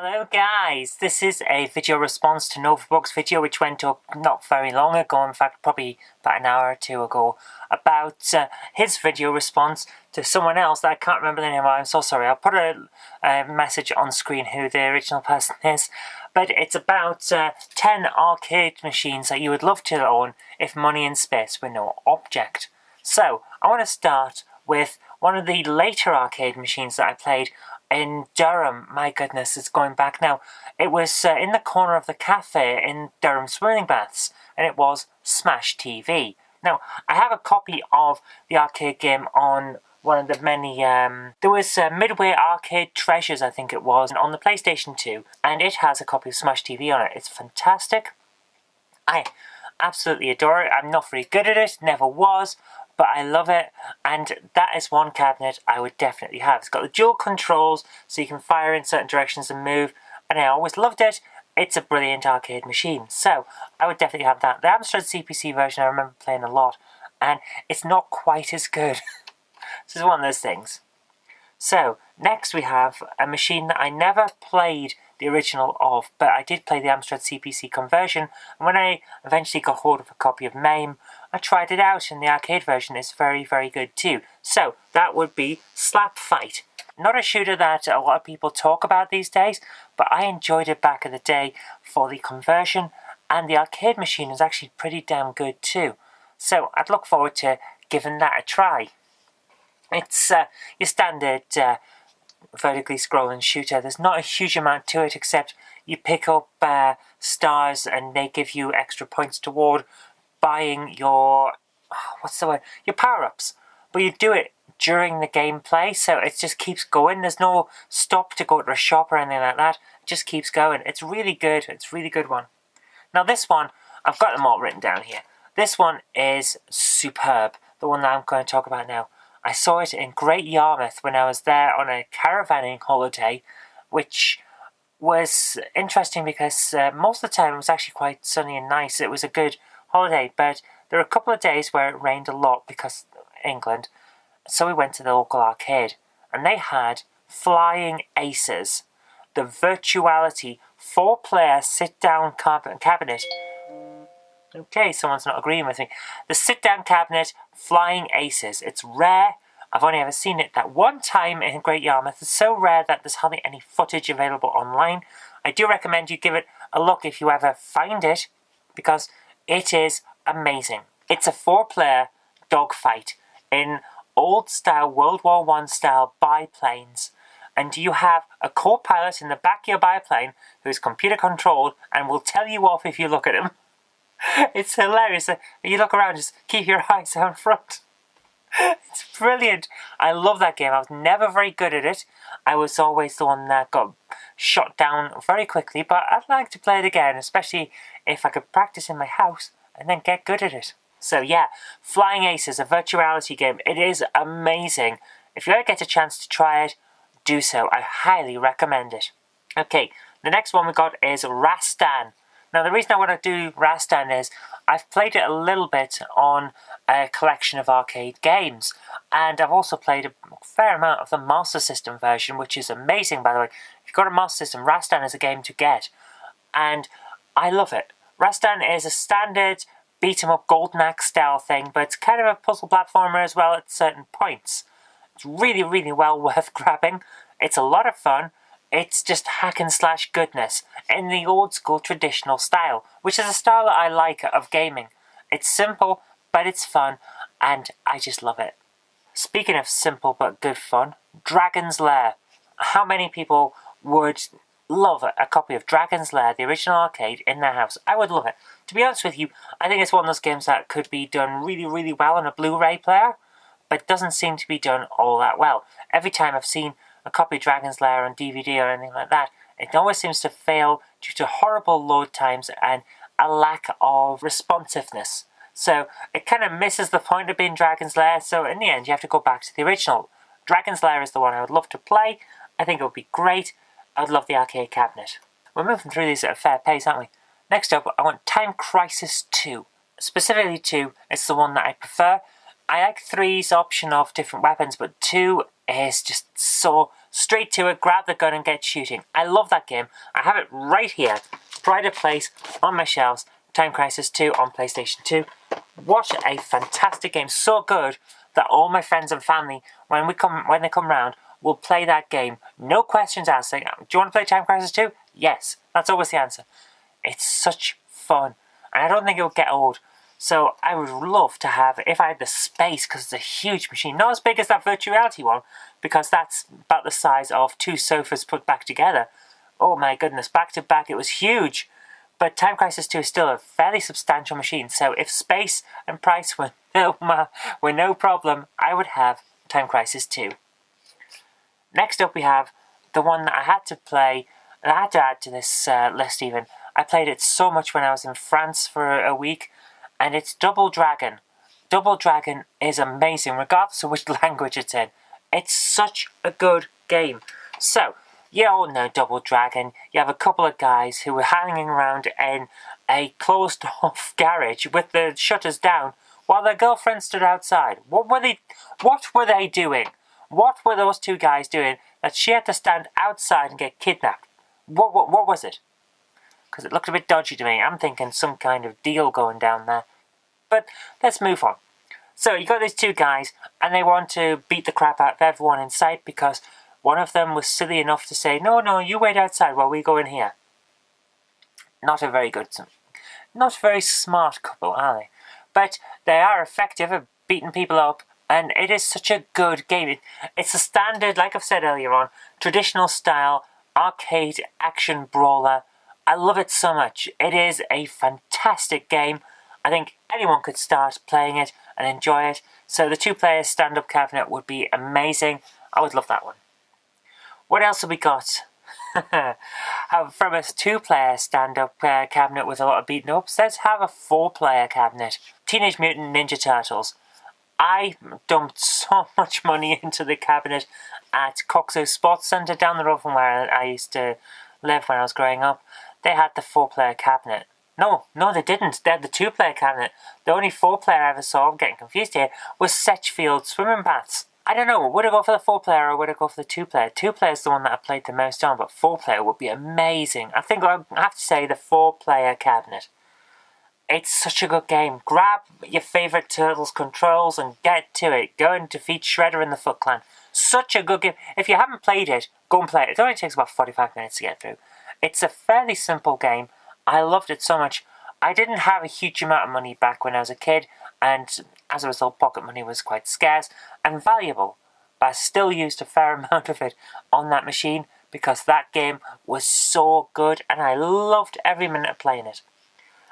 Hello guys, this is a video response to Novabug's video which went up not very long ago, in fact probably about an hour or two ago, about his video response to someone else that I can't remember the name of. I'm so sorry. I'll put a message on screen who the original person is, but it's about 10 arcade machines that you would love to own if money and space were no object. So, I want to start with one of the later arcade machines that I played in Durham. My goodness, it's going back now. It was in the corner of the cafe in Durham Swimming Baths, and it was Smash TV. Now, I have a copy of the arcade game on one of the many, there was Midway Arcade Treasures, I think it was, on the PlayStation 2, and it has a copy of Smash TV on it. It's fantastic. I absolutely adore it. I'm not very good at it, never was, but I love it, and that is one cabinet I would definitely have. It's got the dual controls, so you can fire in certain directions and move, and I always loved it. It's a brilliant arcade machine, so I would definitely have that. The Amstrad CPC version I remember playing a lot, and it's not quite as good. This is one of those things. So, next we have a machine that I never played the original of, but I did play the Amstrad CPC conversion, and when I eventually got hold of a copy of MAME, I tried it out, and the arcade version is very, very good too. So, that would be Slap Fight. Not a shooter that a lot of people talk about these days, but I enjoyed it back in the day for the conversion, and the arcade machine is actually pretty damn good too. So, I'd look forward to giving that a try. It's your standard vertically scrolling shooter. There's not a huge amount to it, except you pick up stars and they give you extra points toward buying your, your power-ups. But you do it during the gameplay, so it just keeps going. There's no stop to go to a shop or anything like that. It just keeps going. It's really good. It's a really good one. Now this one, I've got them all written down here. This one is superb, the one that I'm going to talk about now. I saw it in Great Yarmouth when I was there on a caravanning holiday, which was interesting because most of the time it was actually quite sunny and nice. It was a good holiday, but there were a couple of days where it rained a lot because England, so we went to the local arcade, and they had Flying Aces, the Virtuality 4-player sit-down cabinet. Okay, someone's not agreeing with me. The sit-down cabinet, Flying Aces. It's rare. I've only ever seen it that one time in Great Yarmouth. It's so rare that there's hardly any footage available online. I do recommend you give it a look if you ever find it, because it is amazing. It's a 4-player dogfight in old-style World War I style biplanes. And you have a co-pilot in the back of your biplane who's computer-controlled and will tell you off if you look at him. It's hilarious. You look around, just keep your eyes out front. It's brilliant. I love that game. I was never very good at it. I was always the one that got shot down very quickly, but I'd like to play it again, especially if I could practice in my house and then get good at it. So yeah, Flying Aces, a virtuality game. It is amazing. If you ever get a chance to try it, do so. I highly recommend it. Okay, the next one we got is Rastan. Now, the reason I want to do Rastan is I've played it a little bit on a collection of arcade games, and I've also played a fair amount of the Master System version, which is amazing, by the way. If you've got a Master System, Rastan is a game to get, and I love it. Rastan is a standard beat-em-up Golden Axe style thing, but it's kind of a puzzle platformer as well at certain points. It's really, really well worth grabbing. It's a lot of fun. It's just hack and slash goodness in the old school traditional style, which is a style that I like of gaming. It's simple, but it's fun, and I just love it. Speaking of simple but good fun, Dragon's Lair. How many people would love a copy of Dragon's Lair, the original arcade, in their house? I would love it. To be honest with you, I think it's one of those games that could be done really, really well on a Blu-ray player, but doesn't seem to be done all that well. Every time I've seen a copy of Dragon's Lair on DVD or anything like that, it always seems to fail due to horrible load times and a lack of responsiveness. So it kind of misses the point of being Dragon's Lair, so in the end you have to go back to the original. Dragon's Lair is the one I would love to play. I think it would be great. I would love the arcade cabinet. We're moving through these at a fair pace, aren't we? Next up, I want Time Crisis 2. Specifically 2 is the one that I prefer. I like 3's option of different weapons, but 2 is just so straight to it, grab the gun and get shooting. I love that game. I have it right here, pride of place on my shelves. Time Crisis 2 on PlayStation 2. What a fantastic game. So good that all my friends and family, when they come round, will play that game. No questions asked. Like, do you want to play Time Crisis 2? Yes. That's always the answer. It's such fun. And I don't think it will get old. So I would love to have, if I had the space, because it's a huge machine. Not as big as that virtual reality one, because that's about the size of 2 sofas put back together. Oh my goodness, back to back, it was huge. But Time Crisis 2 is still a fairly substantial machine, so if space and price were no problem, I would have Time Crisis 2. Next up we have the one that I had to play, and I had to add to this list even. I played it so much when I was in France for a week, and it's Double Dragon. Double Dragon is amazing, regardless of which language it's in. It's such a good game. So, you all know Double Dragon. You have a couple of guys who were hanging around in a closed-off garage with the shutters down while their girlfriend stood outside. What were they doing? What were those two guys doing that she had to stand outside and get kidnapped? What was it? Because it looked a bit dodgy to me. I'm thinking some kind of deal going down there. But let's move on. So you got these two guys, and they want to beat the crap out of everyone in sight because one of them was silly enough to say, no, you wait outside while we go in here. Not a very smart couple, are they? But they are effective at beating people up, and it is such a good game. It's a standard, like I've said earlier on, traditional style, arcade action brawler. I love it so much. It is a fantastic game. I think anyone could start playing it and enjoy it. So the 2-player stand-up cabinet would be amazing. I would love that one. What else have we got? From a 2-player stand-up cabinet with a lot of beating ups, let's have a 4-player cabinet. Teenage Mutant Ninja Turtles. I dumped so much money into the cabinet at Coxo Sports Centre down the road from where I used to live when I was growing up. They had the 4-player cabinet. No, they didn't. They had the 2-player cabinet. The only 4-player I ever saw, I'm getting confused here, was Setchfield swimming baths. I don't know, would I go for the 4-player or would I go for the 2-player? 2-player is the one that I played the most on, but 4-player would be amazing. I think I have to say the 4-player cabinet. It's such a good game. Grab your favourite Turtles controls and get to it. Go and defeat Shredder and the Foot Clan. Such a good game. If you haven't played it, go and play it. It only takes about 45 minutes to get through. It's a fairly simple game. I loved it so much. I didn't have a huge amount of money back when I was a kid, and as a result, pocket money was quite scarce and valuable. But I still used a fair amount of it on that machine because that game was so good and I loved every minute of playing it.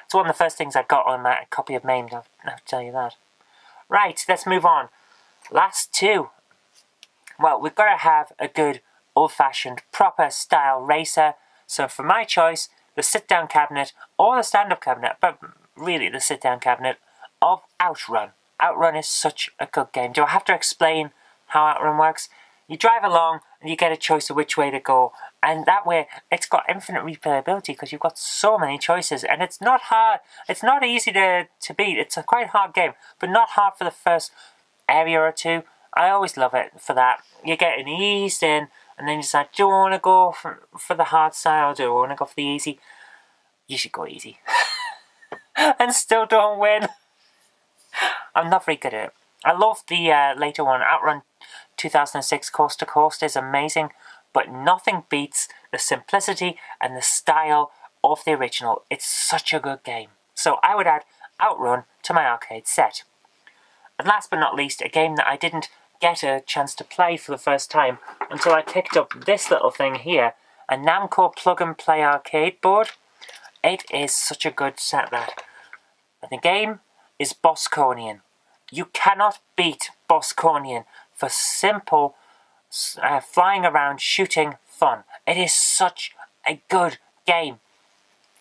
It's one of the first things I got on my copy of MAME, I have to tell you that. Right, let's move on. Last two. Well, we've got to have a good old-fashioned proper style racer. So for my choice, the sit-down cabinet or the stand-up cabinet, but really the sit-down cabinet of Outrun. Outrun is such a good game. Do I have to explain how Outrun works? You drive along and you get a choice of which way to go, and that way it's got infinite replayability because you've got so many choices, and it's not hard. It's not easy to beat. It's a quite hard game, but not hard for the first area or two. I always love it for that. You're getting eased in, and then you decide, do I want to go for the hard style or do I want to go for the easy? You should go easy. And still don't win. I'm not very good at it. I love the later one. Outrun 2006 Coast to Coast is amazing, but nothing beats the simplicity and the style of the original. It's such a good game. So I would add Outrun to my arcade set. And last but not least, a game that I didn't get a chance to play for the first time until I picked up this little thing here, a Namco Plug and Play arcade board. It is such a good set, that. And the game is Bostonian. You cannot beat Bostonian for simple flying around shooting fun. It is such a good game.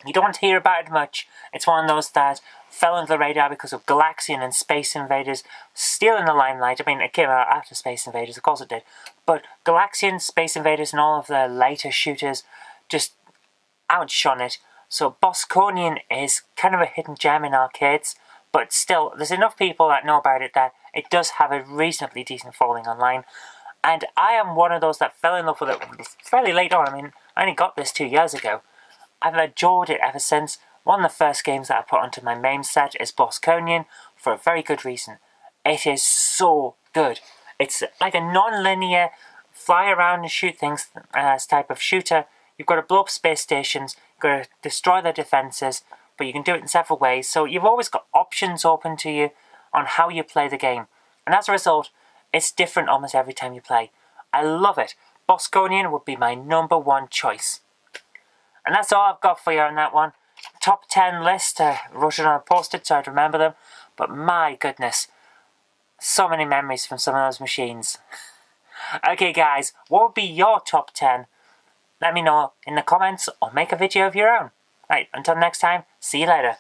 You don't hear about it much. It's one of those that fell under the radar because of Galaxian and Space Invaders stealing the limelight. I mean, it came out after Space Invaders, of course it did. But Galaxian, Space Invaders and all of the later shooters just outshone it. So Bostonian is kind of a hidden gem in arcades, but still, there's enough people that know about it that it does have a reasonably decent following online. And I am one of those that fell in love with it fairly late on. I mean, I only got this 2 years ago. I've adored it ever since. One of the first games that I put onto my main set is Bostonian, for a very good reason. It is so good. It's like a non-linear, fly around and shoot things type of shooter. You've got to blow up space stations, you've got to destroy their defences, but you can do it in several ways. So you've always got options open to you on how you play the game. And as a result, it's different almost every time you play. I love it. Bostonian would be my #1 choice. And that's all I've got for you on that one. Top 10 list. Wrote it on a post-it so I'd remember them. But my goodness, so many memories from some of those machines. Okay guys, what would be your top 10? Let me know in the comments or make a video of your own. Right, until next time, see you later.